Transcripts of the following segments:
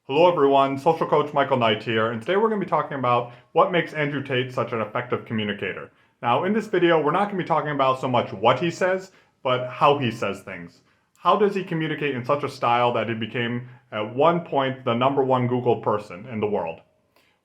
Hello everyone, Social Coach Michael Knight here, and today we're going to be talking about what makes Andrew Tate such an effective communicator. Now in this video, we're not going to be talking about so much what he says, but how he says things. How does he communicate in such a style that he became, at one point, the #1 Googled person in the world?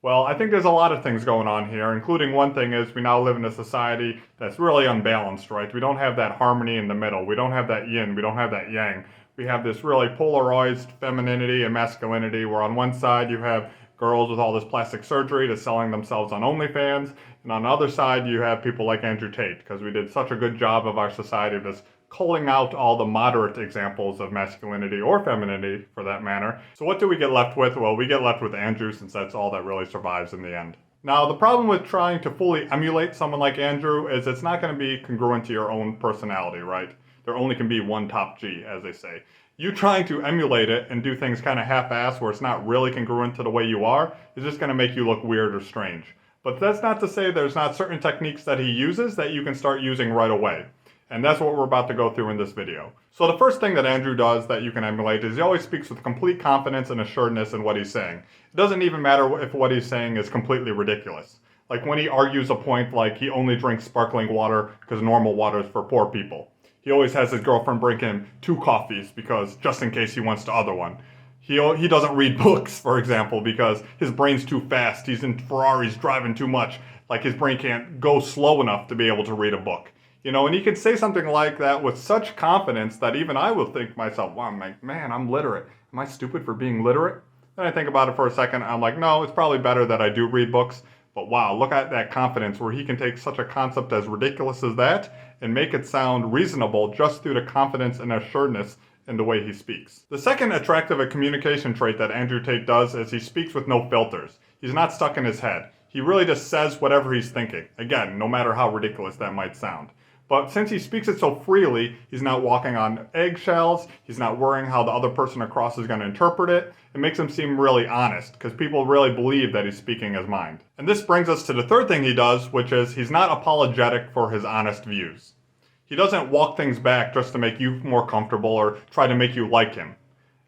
Well, I think there's a lot of things going on here, including one thing is we now live in a society that's really unbalanced, right? We don't have that harmony in the middle. We don't have that yin, we don't have that yang. We have this really polarized femininity and masculinity where on one side you have girls with all this plastic surgery that's selling themselves on OnlyFans, and on the other side you have people like Andrew Tate, because we did such a good job of our society of just culling out all the moderate examples of masculinity or femininity for that matter. So what do we get left with? Well, we get left with Andrew, since that's all that really survives in the end. Now, the problem with trying to fully emulate someone like Andrew is it's not going to be congruent to your own personality, right? There only can be one top G, as they say. You trying to emulate it and do things kind of half-assed where it's not really congruent to the way you are is just going to make you look weird or strange. But that's not to say there's not certain techniques that he uses that you can start using right away. And that's what we're about to go through in this video. So the first thing that Andrew does that you can emulate is he always speaks with complete confidence and assuredness in what he's saying. It doesn't even matter if what he's saying is completely ridiculous. Like when he argues a point like he only drinks sparkling water because normal water is for poor people. He always has his girlfriend bring him 2 coffees because just in case he wants the other one. He doesn't read books, for example, because his brain's too fast. He's in Ferraris driving too much. Like his brain can't go slow enough to be able to read a book. You know, and he can say something like that with such confidence that even I will think to myself, wow, man, I'm literate. Am I stupid for being literate? Then I think about it for a second. I'm like, no, it's probably better that I do read books. But wow, look at that confidence where he can take such a concept as ridiculous as that and make it sound reasonable just through the confidence and assuredness in the way he speaks. The second attractive communication trait that Andrew Tate does is he speaks with no filters. He's not stuck in his head. He really just says whatever he's thinking. Again, no matter how ridiculous that might sound. But since he speaks it so freely, he's not walking on eggshells, he's not worrying how the other person across is going to interpret it. It makes him seem really honest, because people really believe that he's speaking his mind. And this brings us to the third thing he does, which is he's not apologetic for his honest views. He doesn't walk things back just to make you more comfortable or try to make you like him.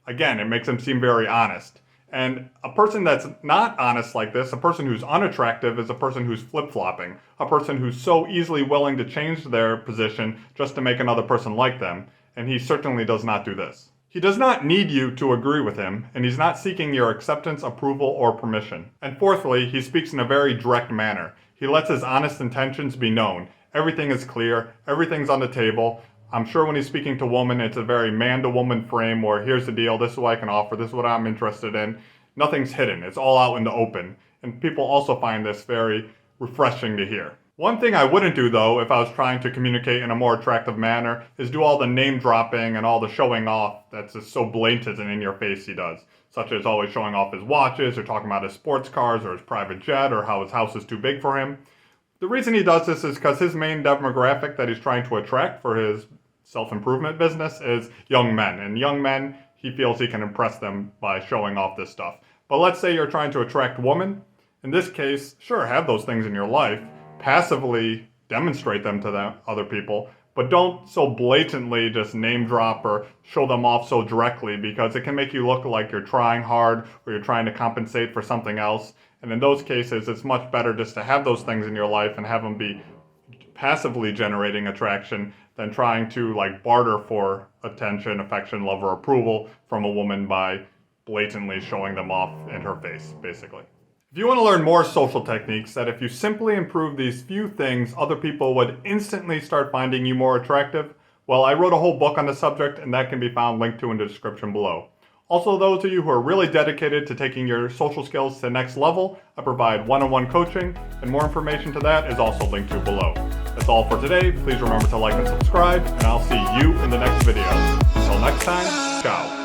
Again, it makes him seem very honest. And a person that's not honest like this, a person who's unattractive, is a person who's flip-flopping. A person who's so easily willing to change their position just to make another person like them. And he certainly does not do this. He does not need you to agree with him, and he's not seeking your acceptance, approval, or permission. And fourthly, he speaks in a very direct manner. He lets his honest intentions be known. Everything is clear, everything's on the table. I'm sure when he's speaking to women, it's a very man-to-woman frame where here's the deal, this is what I can offer, this is what I'm interested in. Nothing's hidden, it's all out in the open. And people also find this very refreshing to hear. One thing I wouldn't do though, if I was trying to communicate in a more attractive manner, is do all the name dropping and all the showing off that's just so blatant and in your face he does. Such as always showing off his watches, or talking about his sports cars, or his private jet, or how his house is too big for him. The reason he does this is because his main demographic that he's trying to attract for his self-improvement business is young men. And young men, he feels he can impress them by showing off this stuff. But let's say you're trying to attract women. In this case, sure, have those things in your life. Passively demonstrate them to the other people. But don't so blatantly just name drop or show them off so directly, because it can make you look like you're trying hard or you're trying to compensate for something else. And in those cases, it's much better just to have those things in your life and have them be passively generating attraction than trying to like barter for attention, affection, love, or approval from a woman by blatantly showing them off in her face, basically. If you want to learn more social techniques that if you simply improve these few things, other people would instantly start finding you more attractive, well, I wrote a whole book on the subject, and that can be found linked to in the description below. Also, those of you who are really dedicated to taking your social skills to the next level, I provide one-on-one coaching, and more information to that is also linked to below. That's all for today. Please remember to like and subscribe, and I'll see you in the next video. Until next time, ciao.